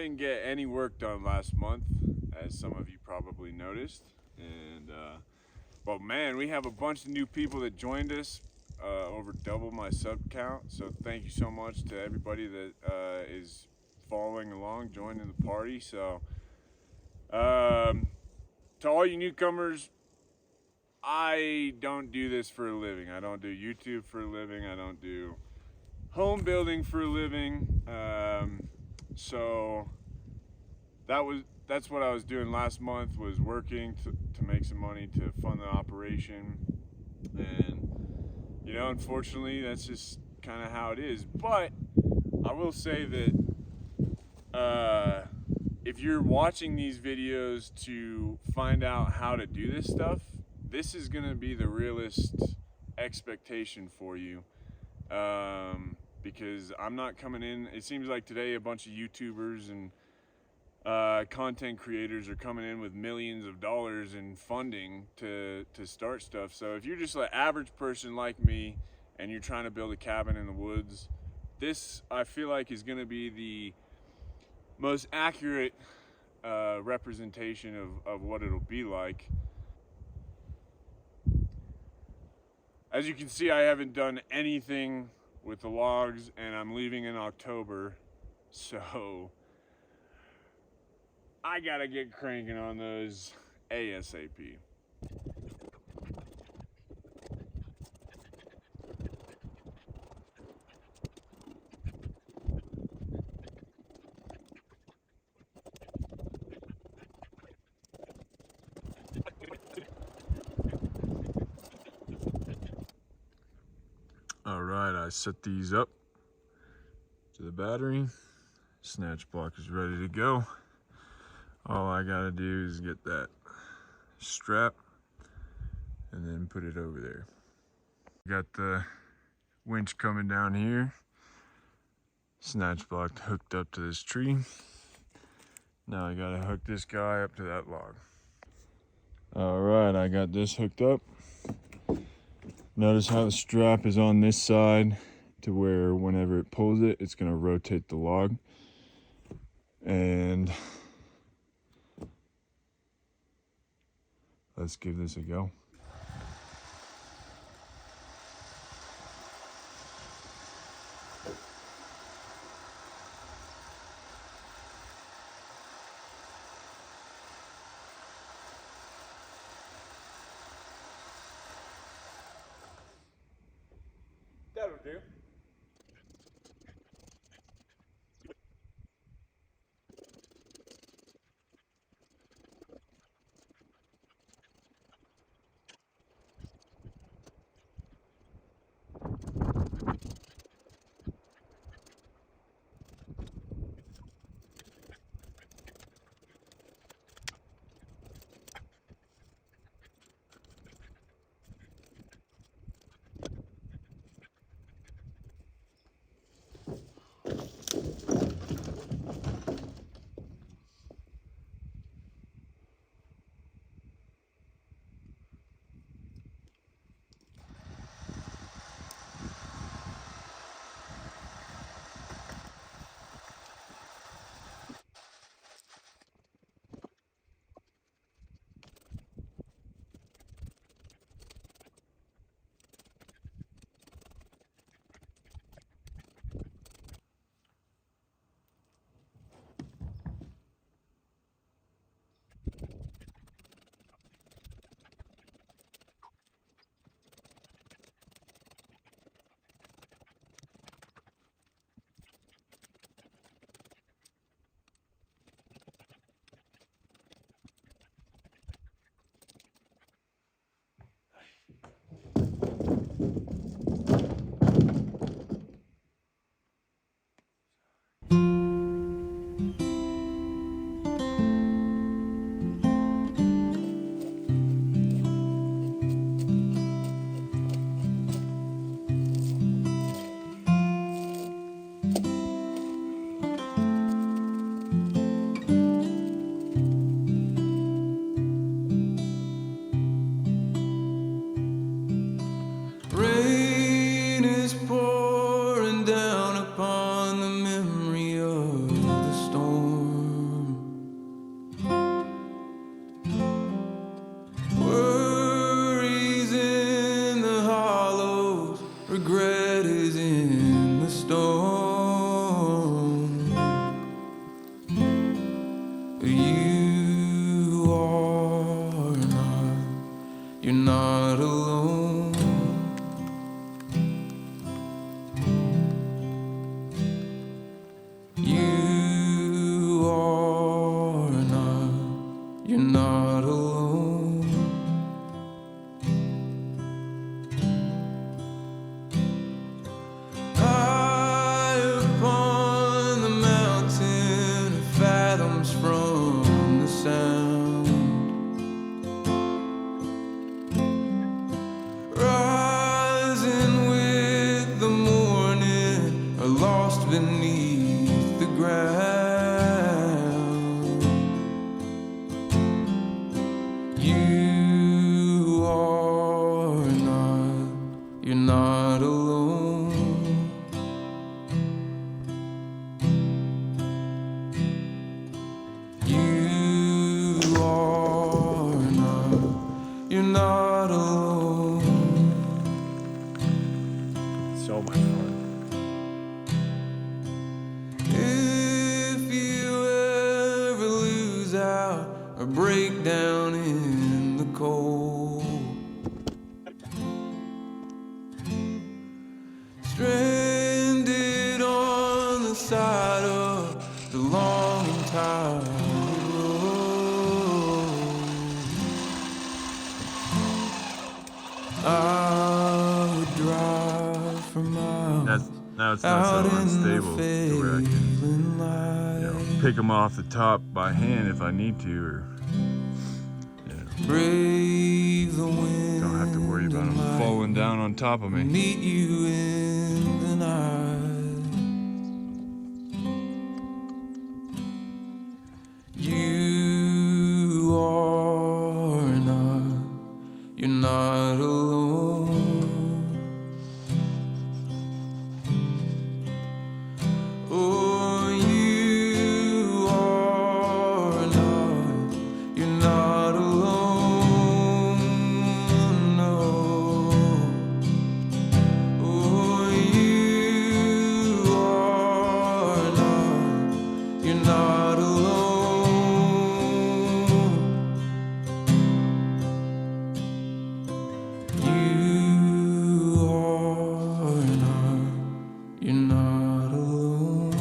didn't get any work done last month, as some of you probably noticed. And but man, we have a bunch of new people that joined us, over double my sub count. So thank you so much to everybody that is following along, joining the party. So to all you newcomers, I don't do this for a living. I don't do YouTube for a living. I don't do home building for a living. So that's what I was doing last month, was working to make some money to fund the operation. And unfortunately, that's just kind of how it is. But I will say that if you're watching these videos to find out how to do this stuff, this is going to be the realest expectation for you. Because I'm not coming in. It seems like today a bunch of YouTubers and content creators are coming in with millions of dollars in funding to start stuff. So if you're just an average person like me and you're trying to build a cabin in the woods, this, I feel like, is going to be the most accurate representation of what it'll be like. As you can see, I haven't done anything with the logs, and I'm leaving in October, so I gotta get cranking on those ASAP. All right, I set these up to the battery. Snatch block is ready to go. All I gotta do is get that strap and then put it over there. Got the winch coming down here. Snatch block hooked up to this tree. Now I gotta hook this guy up to that log. All right, I got this hooked up. Notice how the strap is on this side to where whenever it pulls it, it's gonna rotate the log. And let's give this a go. That'll do. cold. Stranded on the side of the long and tired road. I would drive for miles. Now it's not so unstable to where I can, pick them off the top by hand if I need to, or brave the wind. don't have to worry about them falling down on top of me. Meet you in the night. You are not, you're not alone. Oh, you are not, you're not alone. No. Oh, you are not, you're not alone. You are not, you're not alone.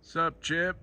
Sup, Chip?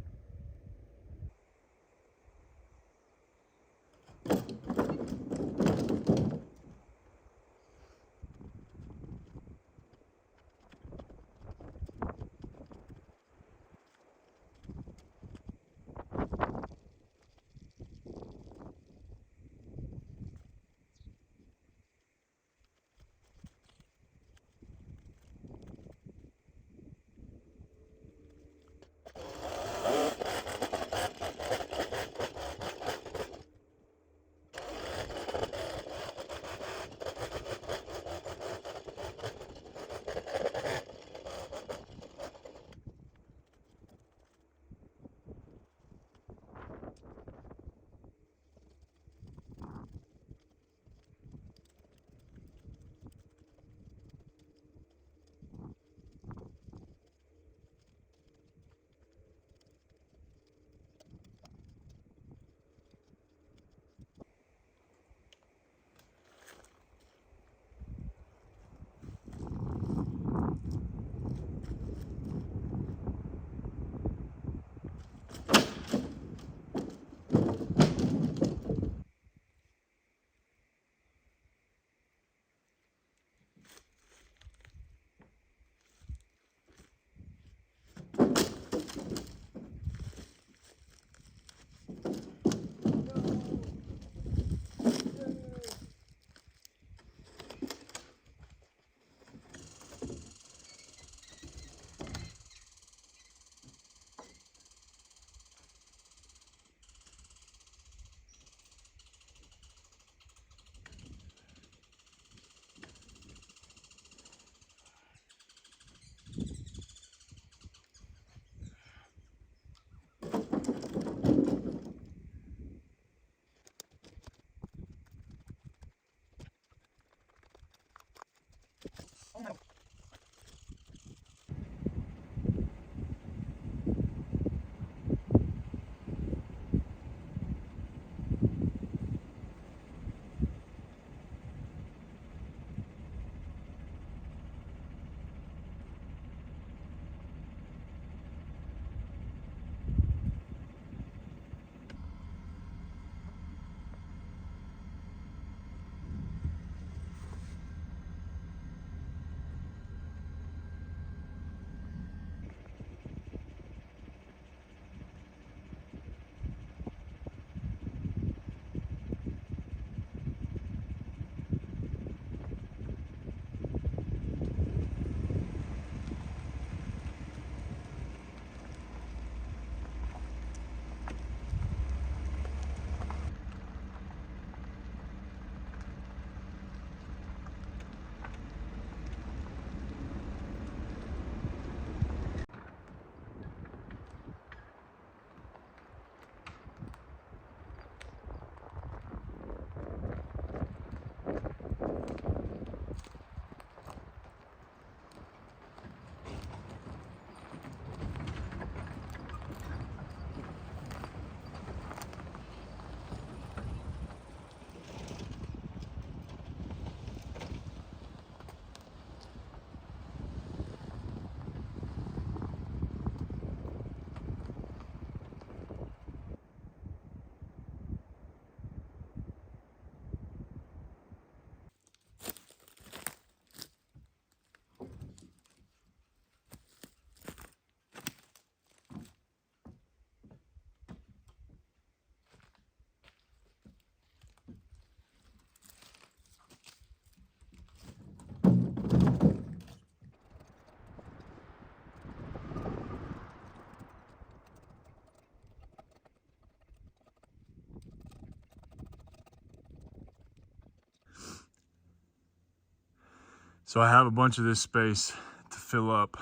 So I have a bunch of this space to fill up,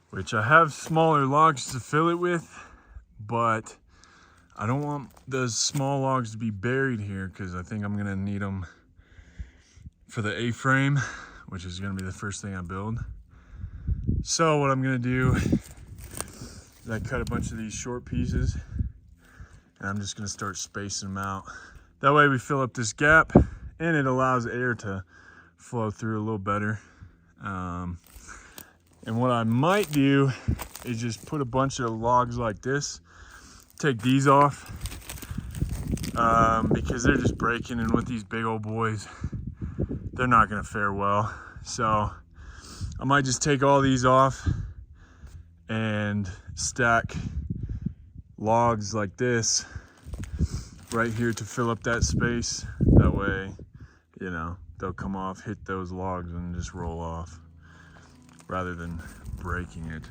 which I have smaller logs to fill it with, but I don't want those small logs to be buried here because I think I'm gonna need them for the A-frame, which is gonna be the first thing I build. So what I'm gonna do is I cut a bunch of these short pieces and I'm just gonna start spacing them out. That way we fill up this gap and it allows air to flow through a little better. And what I might do is just put a bunch of logs like this, take these off, because they're just breaking, and with these big old boys, they're not gonna fare well. So I might just take all these off and stack logs like this right here to fill up that space. That way, you know, they'll come off, hit those logs, and just roll off rather than breaking it.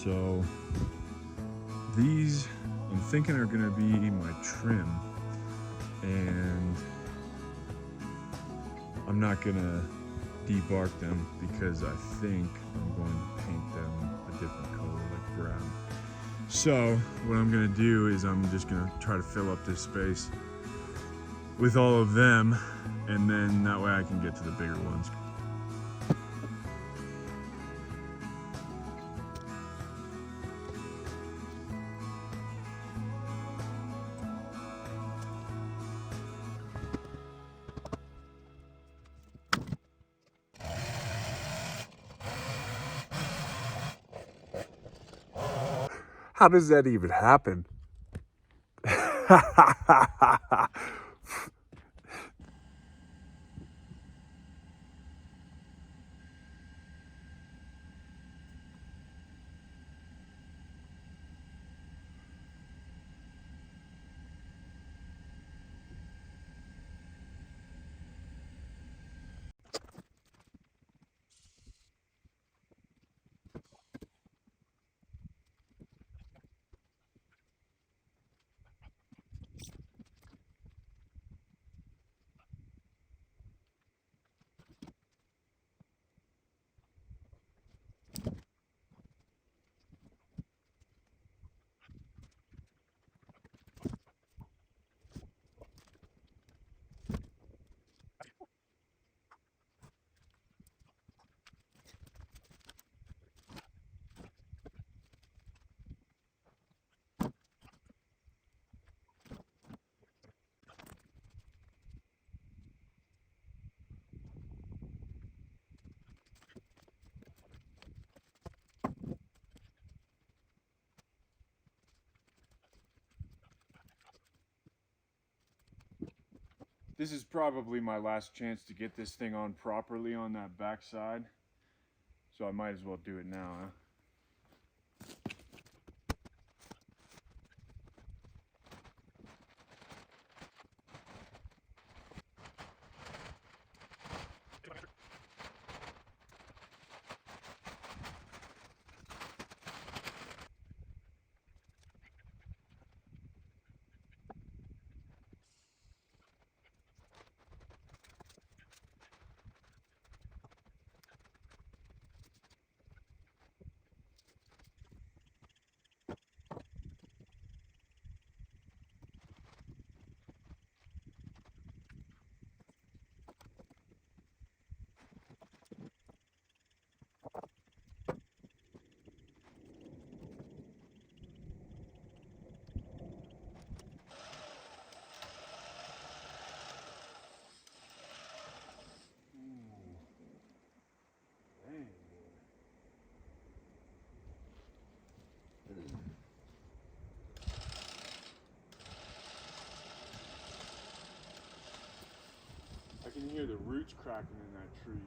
So these, I'm thinking, are gonna be my trim, and I'm not gonna debark them because I think I'm going to paint them a different color, like brown. So what I'm gonna do is I'm just gonna try to fill up this space with all of them, and then that way I can get to the bigger ones. How does that even happen? This is probably my last chance to get this thing on properly on that back side, so I might as well do it now, huh? can hear the roots cracking in that tree.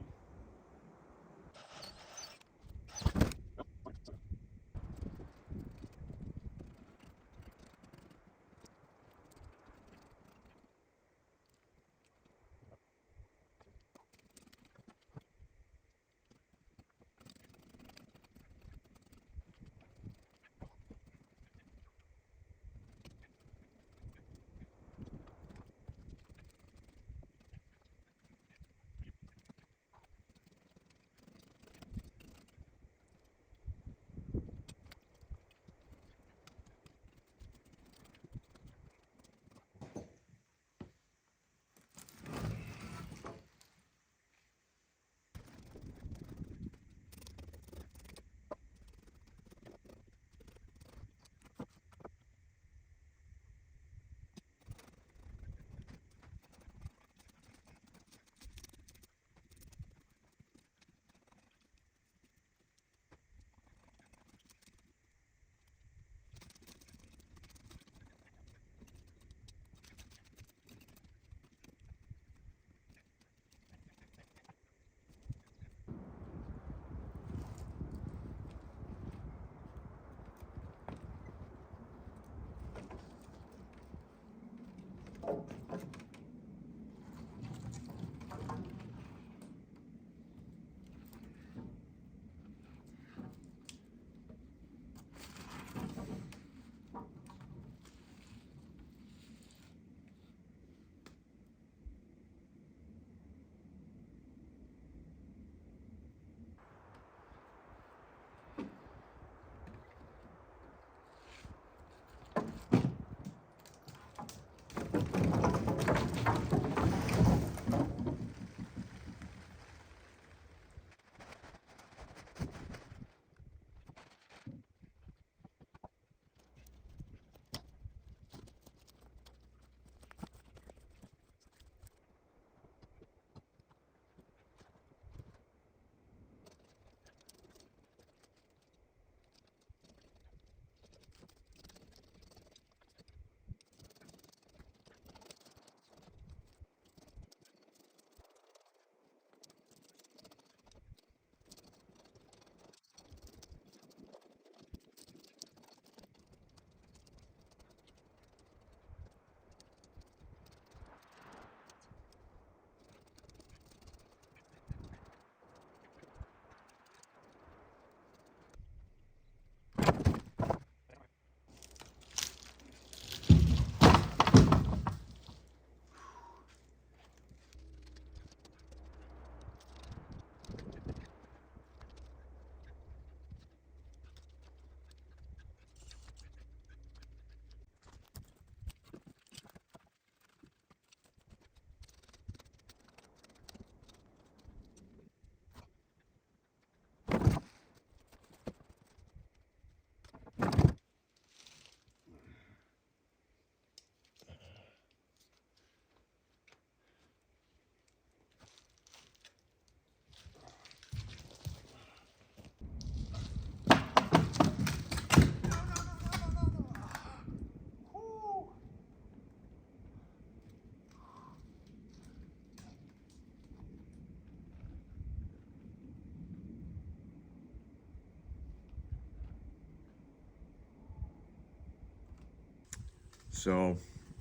So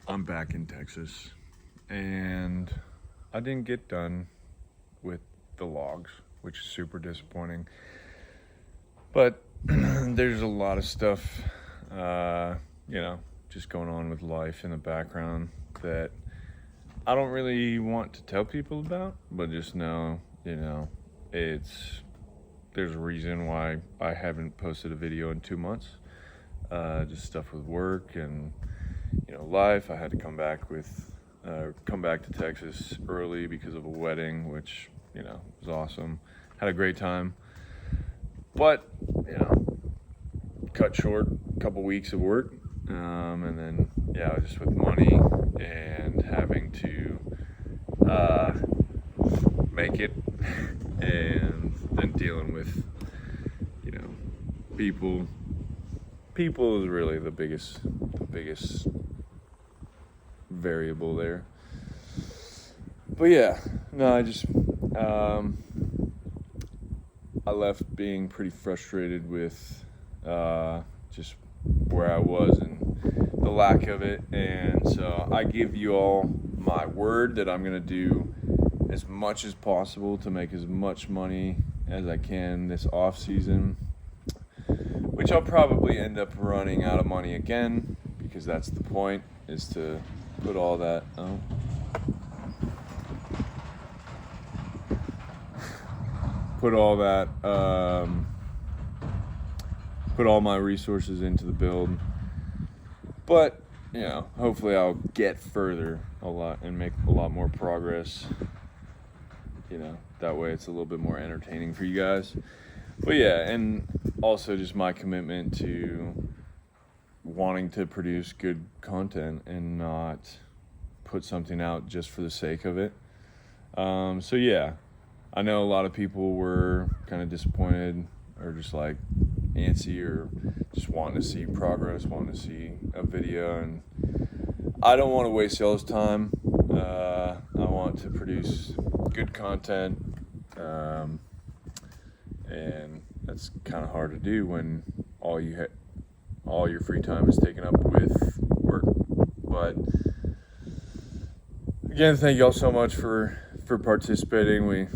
I'm back in Texas and I didn't get done with the logs, which is super disappointing. But there's a lot of stuff, just going on with life in the background that I don't really want to tell people about, but just know, there's a reason why I haven't posted a video in 2 months. Just stuff with work and life. I had to come back to Texas early because of a wedding, which was awesome. Had a great time, but cut short a couple weeks of work, and then just with money and having to make it, and then dealing with people. People is really the biggest variable there. But yeah, no, I left being pretty frustrated with just where I was and the lack of it. And so I give you all my word that I'm going to do as much as possible to make as much money as I can this off season, which I'll probably end up running out of money again, because that's the point, is to put all that put all my resources into the build. But you know, hopefully I'll get further a lot and make a lot more progress. You know, that way it's a little bit more entertaining for you guys. But yeah, and also just my commitment to wanting to produce good content and not put something out just for the sake of it. So yeah, I know a lot of people were kind of disappointed or just like antsy or just wanting to see progress, wanting to see a video, and I don't want to waste y'all's time. I want to produce good content, and that's kind of hard to do when all your free time is taken up with work. But again, thank y'all so much for participating. We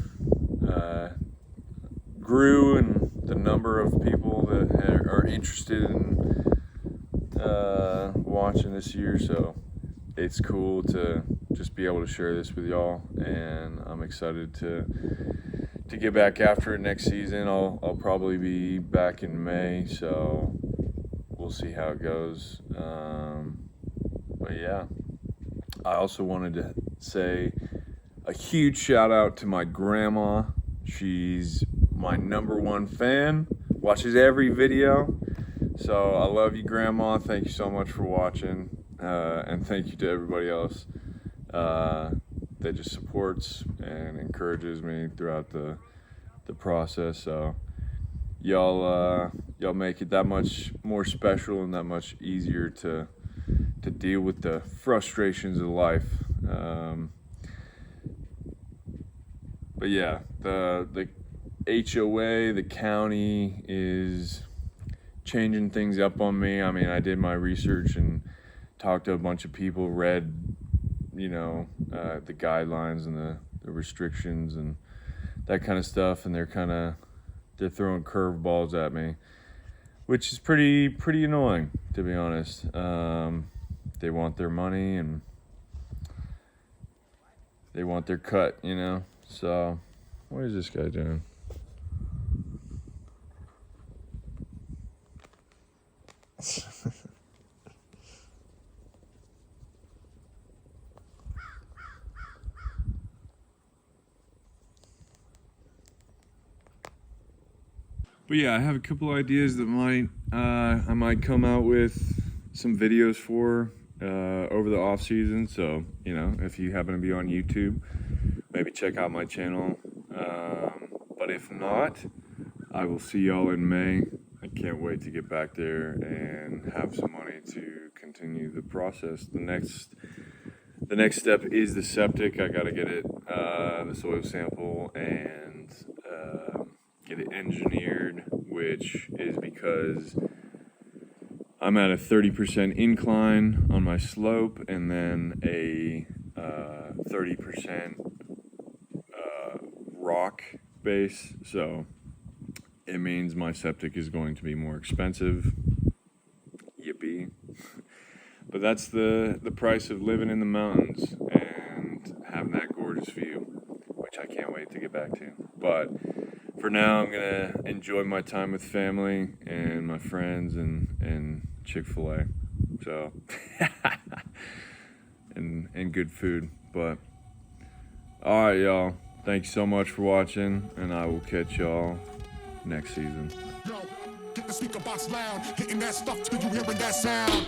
grew in the number of people that are interested in watching this year, so it's cool to just be able to share this with y'all, and I'm excited to get back after it next season. I'll probably be back in May, so we'll see how it goes. But yeah, I also wanted to say a huge shout out to my grandma. She's my #1 fan, watches every video. So I love you, Grandma. Thank you so much for watching. And thank you to everybody else that just supports and encourages me throughout the process. So y'all make it that much more special and that much easier to deal with the frustrations of life. But yeah, the HOA, the county, is changing things up on me. I mean, I did my research and talked to a bunch of people, read, the guidelines and the restrictions and that kind of stuff, and they're throwing curveballs at me, which is pretty annoying, to be honest. They want their money and they want their cut, So, what is this guy doing? But yeah, I have a couple ideas that I might come out with some videos for over the off season. So if you happen to be on YouTube, maybe check out my channel. But if not, I will see y'all in May. I can't wait to get back there and have some money to continue the process. The next step is the septic. I gotta get it, the soil sample, and get it engineered, which is because I'm at a 30% incline on my slope and then a 30% rock base. So it means my septic is going to be more expensive. Yippee. But that's the price of living in the mountains and having that gorgeous view, which I can't wait to get back to. But for now, I'm going to enjoy my time with family and my friends and Chick-fil-A. So, and good food. But, all right, y'all. Thanks so much for watching, and I will catch y'all next season. Yo, get the speaker box loud, hitting that stuff till you hearing that sound.